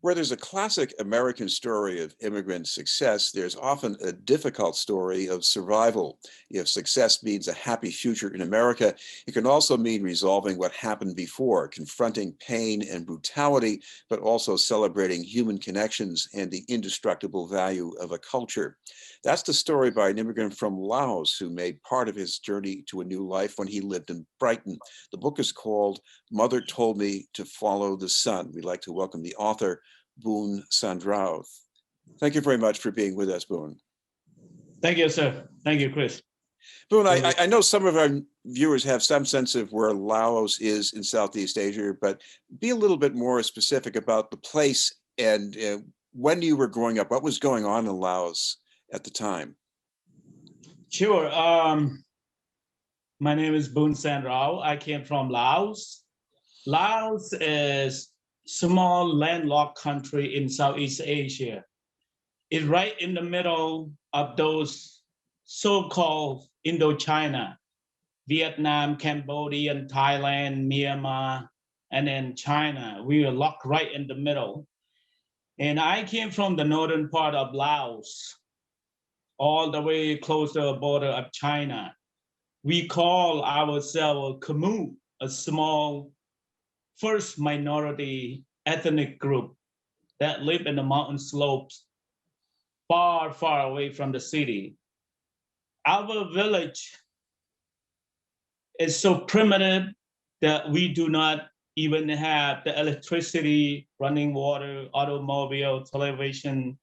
Where there's a classic American story of immigrant success, there's often a difficult story of survival. If success means a happy future in America, it can also mean resolving what happened before, confronting pain and brutality, but also celebrating human connections and the indestructible value of a culture. That's the story by an immigrant from Laos who made part of his journey to a new life when he lived in Brighton. The book is called Mother Told Me to Follow the Sun. We'd like to welcome the author, Boun Sandraow. Thank you very much for being with us, Boun. Thank you, sir. Thank you, Chris. Boun, I know some of our viewers have some sense of where Laos is in Southeast Asia, but be a little bit more specific about the place and when you were growing up. What was going on in Laos at the time? Sure. My name is Boun Sandraow. I came from Laos. Laos is small landlocked country in Southeast Asia. It's right in the middle of those so-called Indochina, Vietnam, Cambodia, Thailand, Myanmar, and then China. We were locked right in the middle. And I came from the northern part of Laos, all the way close to the border of China. We call ourselves Khmer, a small first minority ethnic group that live in the mountain slopes far, far away from the city. Our village is so primitive that we do not even have the electricity, running water, automobile, television,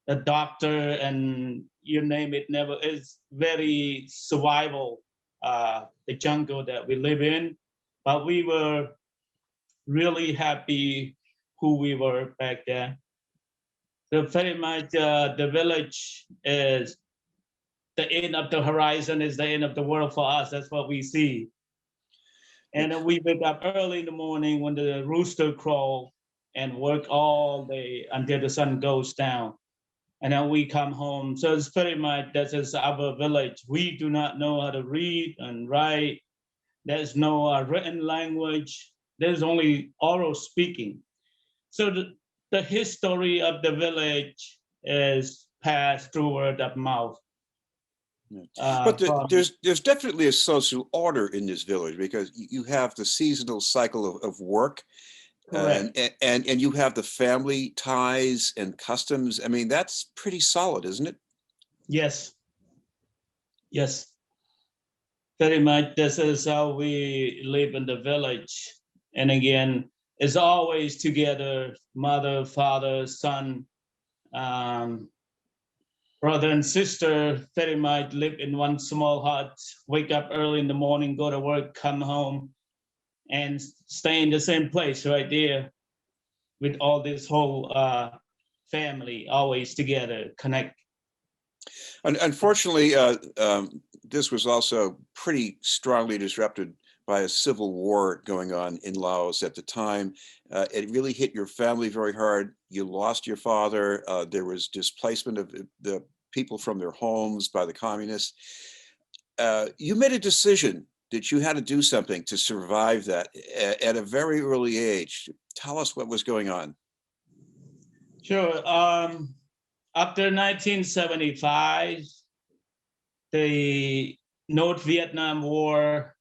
a doctor, and you name it, never is very survival, the jungle that we live in. But we were really happy who we were back then. So very much the village is the end of the horizon, is the end of the world for us. That's what we see. And then we wake up early in the morning when the rooster crows and work all day until the sun goes down. And then we come home. So it's very much, that is our village. We do not know how to read and write. There's no written language. There's only oral speaking. So the history of the village is passed through word of mouth. But there's definitely a social order in this village because you have the seasonal cycle of work, and you have the family ties and customs. I mean, that's pretty solid, isn't it? Yes. Yes. Very much. This is how we live in the village. And again, it's always together, mother, father, son, brother and sister, very much live in one small hut, wake up early in the morning, go to work, come home, and stay in the same place right there with all this whole family, always together, connect. Unfortunately, this was also pretty strongly disrupted by a civil war going on in Laos at the time. It really hit your family very hard. You lost your father. There was displacement of the people from their homes by the communists. You made a decision that you had to do something to survive that at a very early age. Tell us what was going on. Sure. After 1975, the North Vietnam War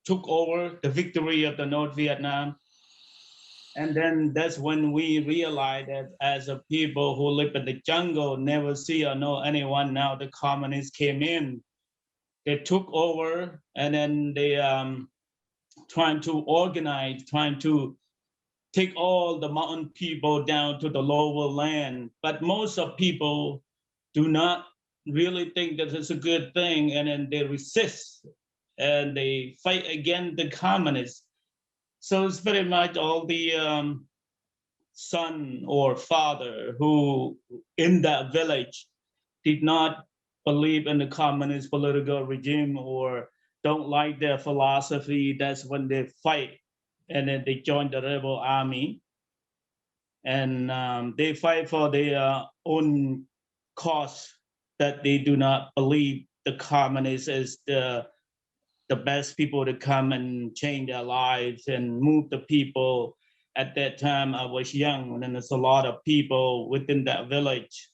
took over, the victory of the North Vietnam. And then that's when we realized that as a people who live in the jungle, never see or know anyone, now the communists came in. They took over, and then they trying to organize, trying to take all the mountain people down to the lower land. But most of people do not really think that it's a good thing, and then they resist and they fight against the communists. So it's very much all the son or father who in that village did not believe in the communist political regime or don't like their philosophy. That's when they fight, and then they join the rebel army, and they fight for their own cause, that they do not believe the communists is the best people to come and change their lives and move the people at that time I was young, and there's a lot of people within that village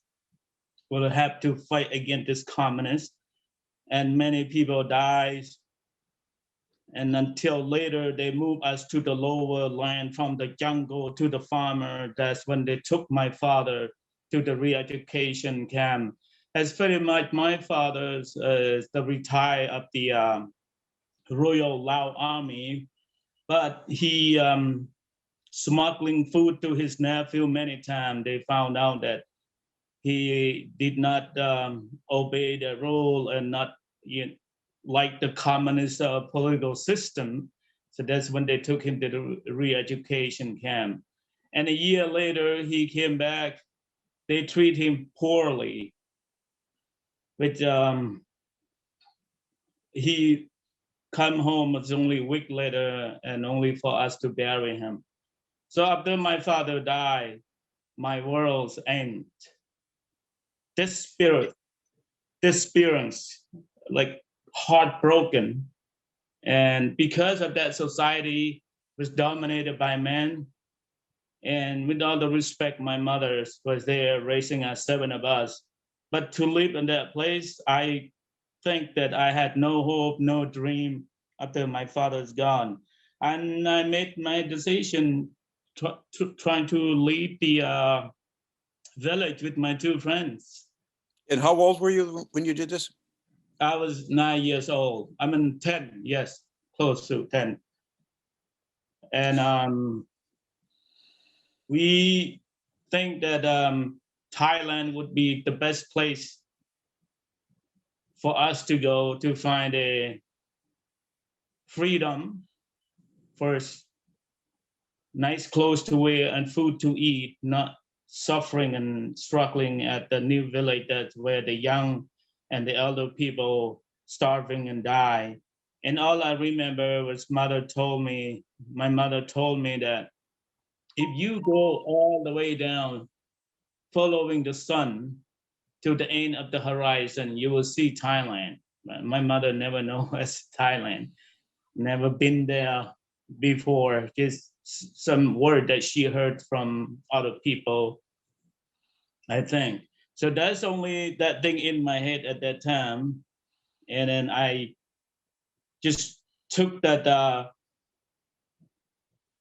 will have to fight against this communist, and many people died. And until later, they moved us to the lower land from the jungle to the farmer. That's when they took my father to the re-education camp. As pretty much my father's the retire of the Royal Lao Army, but he smuggling food to his nephew many times. They found out that he did not obey the rule and not like the communist political system. So that's when they took him to the re-education camp. And a year later, he came back. They treat him poorly, which he come home was only a week later and only for us to bury him. So after my father died, my world's end. This spirit, this experience, like heartbroken. And because of that, society was dominated by men. And with all the respect, my mother was there raising us, 7 of us. But to live in that place, I think that I had no hope, no dream after my father's gone. And I made my decision trying to leave the village with my 2 friends. And how old were you when you did this? I was 9 years old. I mean, 10, yes, close to 10. And we think that Thailand would be the best place for us to go to find a freedom first, nice clothes to wear and food to eat, not suffering and struggling at the new village that's where the young and the elder people starving and die. And all I remember was my mother told me that if you go all the way down, following the sun to the end of the horizon, you will see Thailand. My mother never knows as Thailand, never been there before, just some word that she heard from other people, I think. So that's only that thing in my head at that time. And then I just took that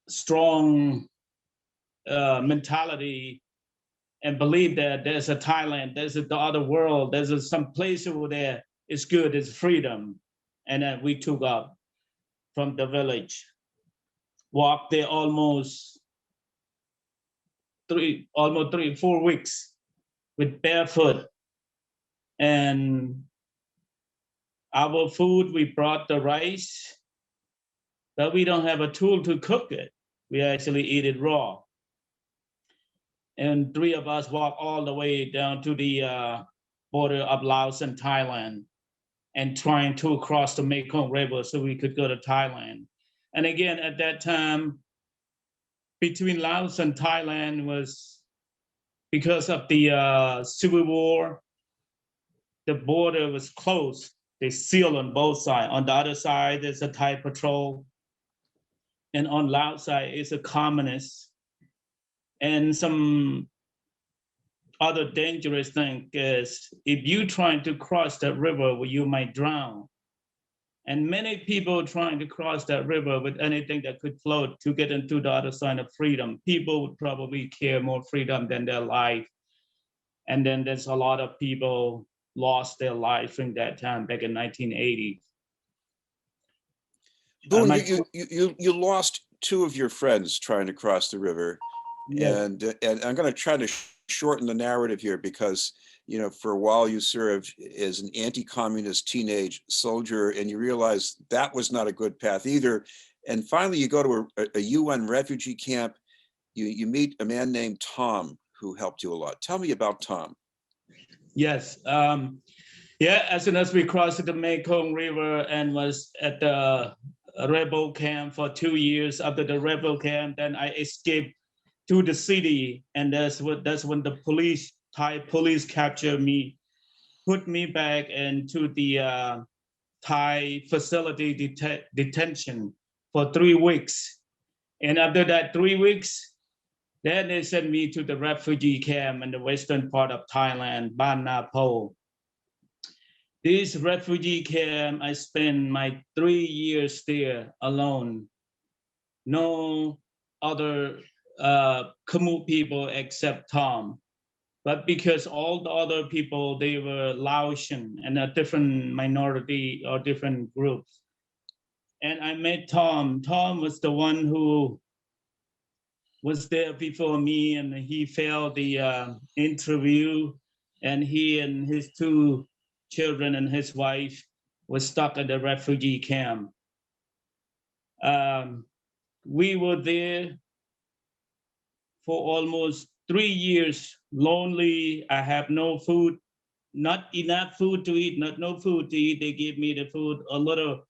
strong mentality and believe that there's a Thailand, there's the other world, there's some place over there. It's good, it's freedom. And then we took off from the village, walked there almost 4 weeks with barefoot. And our food, we brought the rice, but we don't have a tool to cook it. We actually eat it raw. And 3 of us walked all the way down to the border of Laos and Thailand and trying to cross the Mekong River so we could go to Thailand. And again, at that time, between Laos and Thailand was because of the civil war, the border was closed. They sealed on both sides. On the other side, there's a Thai patrol. And on Laos side is a communist. And some other dangerous thing is if you trying to cross that river, well, you might drown. And many people trying to cross that river with anything that could float to get into the other side of freedom. People would probably care more freedom than their life. And then there's a lot of people lost their life during that time back in 1980. Boun, you lost 2 of your friends trying to cross the river. Yes. And I'm going to try to shorten the narrative here because, for a while you served as an anti-communist teenage soldier and you realize that was not a good path either. And finally you go to a UN refugee camp. You meet a man named Tom who helped you a lot. Tell me about Tom. Yes. As soon as we crossed the Mekong River and was at the rebel camp for 2 years. After the rebel camp, then I escaped to the city, and that's when the Thai police captured me, put me back into the Thai facility detention for 3 weeks. And after that 3 weeks, then they sent me to the refugee camp in the western part of Thailand, Boun Sandraow. This refugee camp, I spent my 3 years there alone. No other Khmu people except Tom. But because all the other people, they were Laotian and a different minority or different groups. And I met Tom. Tom was the one who was there before me, and he failed the interview, and he and his two children and his wife were stuck at the refugee camp. Um, we were there for almost 3 years, lonely. I have no food, not enough food to eat, not no food to eat. They gave me the food a little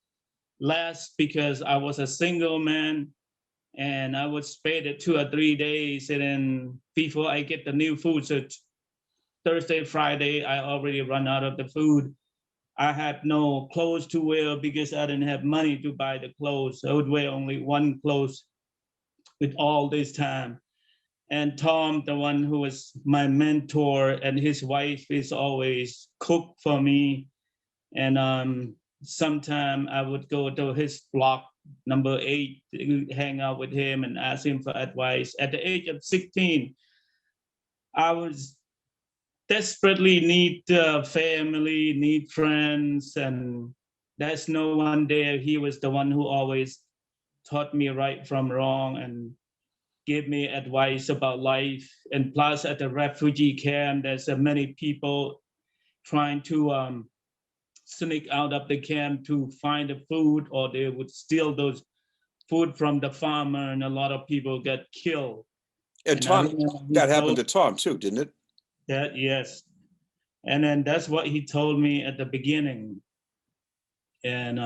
less because I was a single man, and I would spend it 2 or 3 days, and then before I get the new food, so Thursday, Friday, I already run out of the food. I had no clothes to wear because I didn't have money to buy the clothes. I would wear only one clothes with all this time. And Tom, the one who was my mentor, and his wife is always cook for me. And sometime I would go to his block number 8, hang out with him and ask him for advice. At the age of 16, I was desperately need family, need friends, and there's no one there. He was the one who always taught me right from wrong and gave me advice about life. And plus, at the refugee camp, there's many people trying to sneak out of the camp to find the food, or they would steal those food from the farmer, and a lot of people get killed. And And I Tom, remember he that happened told to Tom too, didn't it? that, yes. And then that's what he told me at the beginning. And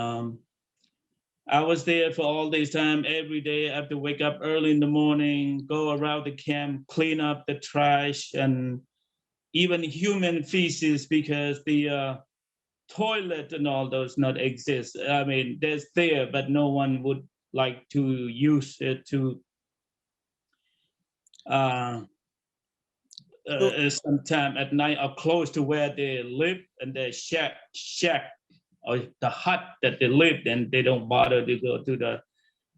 I was there for all this time. Every day I have to wake up early in the morning, go around the camp, clean up the trash and even human feces, because the toilet and all those not exist. I mean, there's there, but no one would like to use it to uh, sometime at night or close to where they live, and their shack or the hut that they lived in, they don't bother to go to the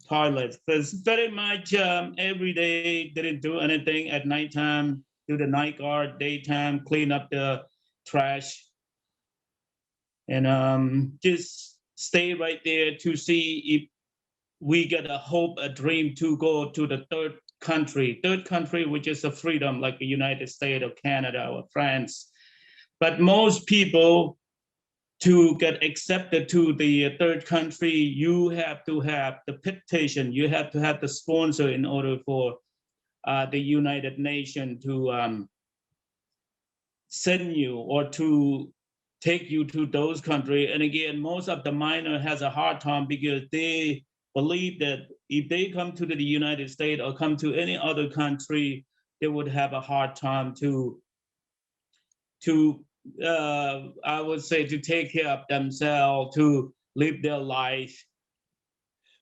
toilets. Because very much every day didn't do anything. At nighttime, do the night guard, daytime, clean up the trash, and just stay right there to see if we get a hope, a dream to go to the third country, which is a freedom like the United States or Canada or France. But most people, to get accepted to the third country, you have to have the petition, you have to have the sponsor in order for the United Nations to send you or to take you to those countries. And again, most of the minor has a hard time because they believe that if they come to the United States or come to any other country, they would have a hard time to I would say to take care of themselves, to live their life.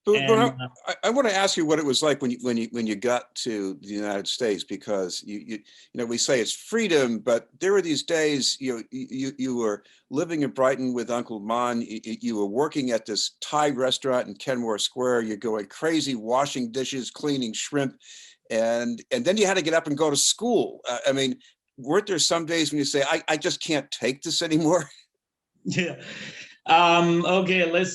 And I want to ask you what it was like when you got to the United States, because we say it's freedom, but there were these days you were living in Brighton with Uncle Mon. You were working at this Thai restaurant in Kenmore Square. You're going crazy, washing dishes, cleaning shrimp, and then you had to get up and go to school. I mean, weren't there some days when you say, I just can't take this anymore? yeah. Okay, let's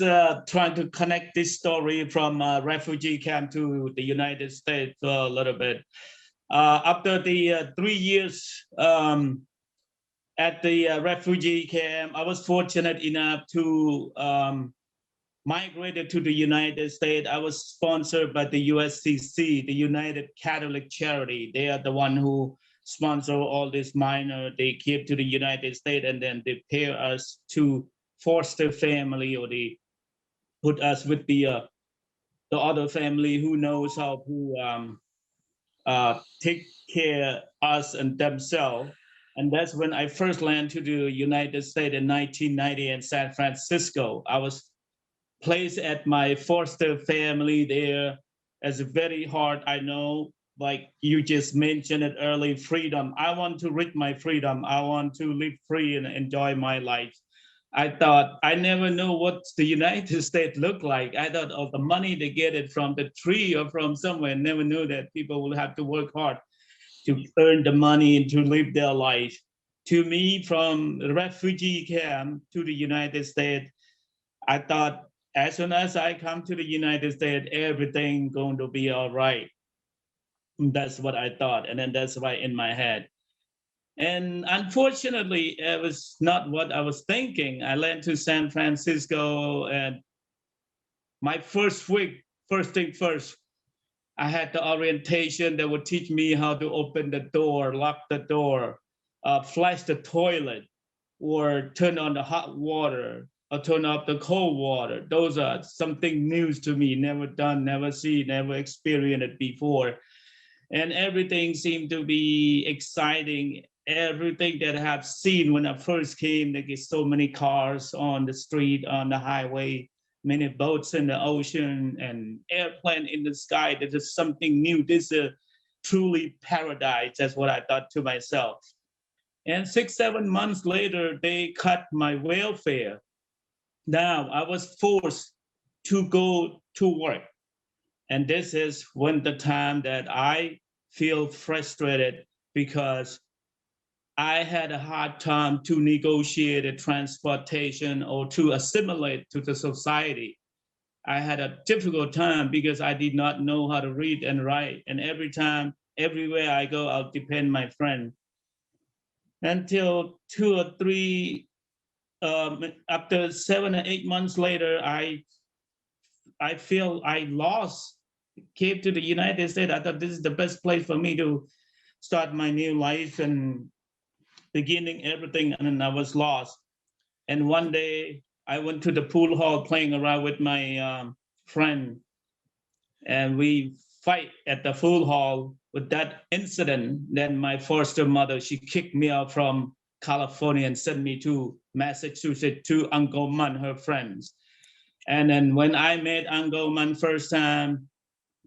try to connect this story from refugee camp to the United States a little bit. After the 3 years at the refugee camp, I was fortunate enough to migrate to the United States. I was sponsored by the USCC, the United Catholic Charity. They are the one who sponsor all this minor. They came to the United States, and then they pay us to foster family, or they put us with the other family who knows how to take care of us and themselves. And that's when I first landed to the United States in 1990 in San Francisco. I was placed at my foster family there. It's very hard, I know. Like you just mentioned it early, freedom. I want to reach my freedom. I want to live free and enjoy my life. I thought I never knew what the United States looked like. I thought of the money they get it from the tree or from somewhere. Never knew that people will have to work hard to earn the money and to live their life. To me, from the refugee camp to the United States, I thought as soon as I come to the United States, everything going to be all right. That's what I thought, and then that's why in my head. And unfortunately, it was not what I was thinking. I went to San Francisco, and my first week, first thing first, I had the orientation that would teach me how to open the door, lock the door, flush the toilet, or turn on the hot water, or turn off the cold water. Those are something new to me, never done, never seen, never experienced it before. And everything seemed to be exciting. Everything that I have seen when I first came, there get so many cars on the street, on the highway, many boats in the ocean, and airplane in the sky. This is something new. This is a truly paradise. That's what I thought to myself. And 6, 7 months later, they cut my welfare. Now I was forced to go to work. And this is when the time that I feel frustrated because I had a hard time to negotiate a transportation or to assimilate to the society. I had a difficult time because I did not know how to read and write. And every time, everywhere I go, I'll depend my friend. Until 2 or 3, after 7 or 8 months later, I feel I lost. Came to the United States. I thought this is the best place for me to start my new life and beginning everything, and then I was lost. And one day I went to the pool hall playing around with my friend, and we fight at the pool hall. With that incident, then my foster mother, she kicked me out from California and sent me to Massachusetts to Uncle Man, her friends. And then when I met Uncle Man first time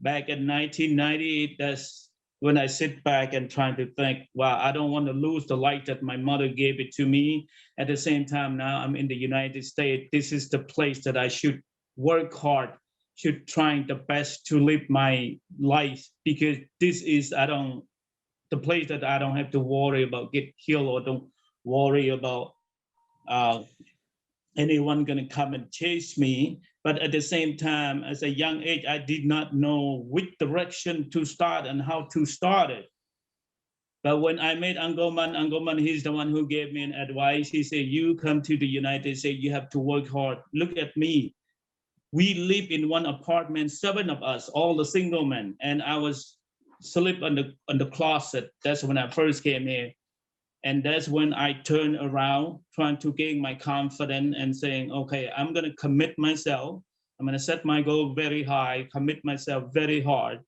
back in 1998, that's when I sit back and trying to think, wow, I don't want to lose the life that my mother gave it to me. At the same time, now I'm in the United States. This is the place that I should work hard, should trying the best to live my life, because this is, the place that I don't have to worry about get killed, or don't worry about uh, anyone gonna come and chase me. But at the same time, as a young age, I did not know which direction to start and how to start it. But when I met Uncle Man, he's the one who gave me an advice. He said, you come to the United States, you have to work hard. Look at me. We live in one apartment, 7 of us, all the single men. And I was sleep on the closet. That's when I first came here. And that's when I turned around, trying to gain my confidence and saying, okay, I'm going to commit myself. I'm going to set my goal very high, commit myself very hard,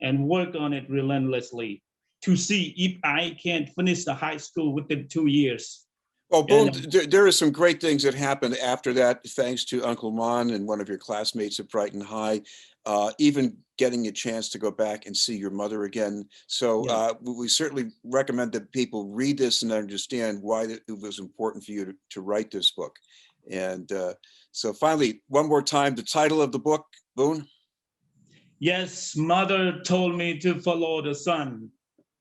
and work on it relentlessly to see if I can finish the high school within 2 years. Well, Boun, And there are some great things that happened after that, thanks to Uncle Mon and one of your classmates at Brighton High, even getting a chance to go back and see your mother again. So yeah, we certainly recommend that people read this and understand why it was important for you to write this book. And so finally, one more time, the title of the book, Boun? yes, mother told me to follow the sun.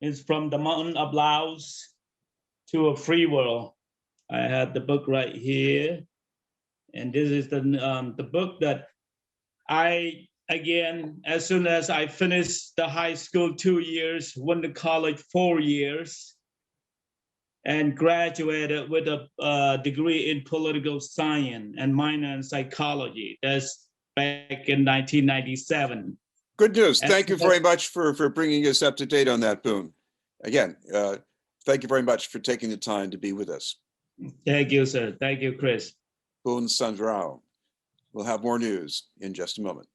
It's from the mountain of Laos to a free world. I have the book right here, and this is the book that I, again, as soon as I finished the high school 2 years, went to college 4 years, and graduated with a degree in political science and minor in psychology. That's back in 1997. Good news. And Thank you very much for bringing us up to date on that, Boun. Again, thank you very much for taking the time to be with us. thank you, sir. Thank you, Chris. Boun Sandraow. We'll have more news in just a moment.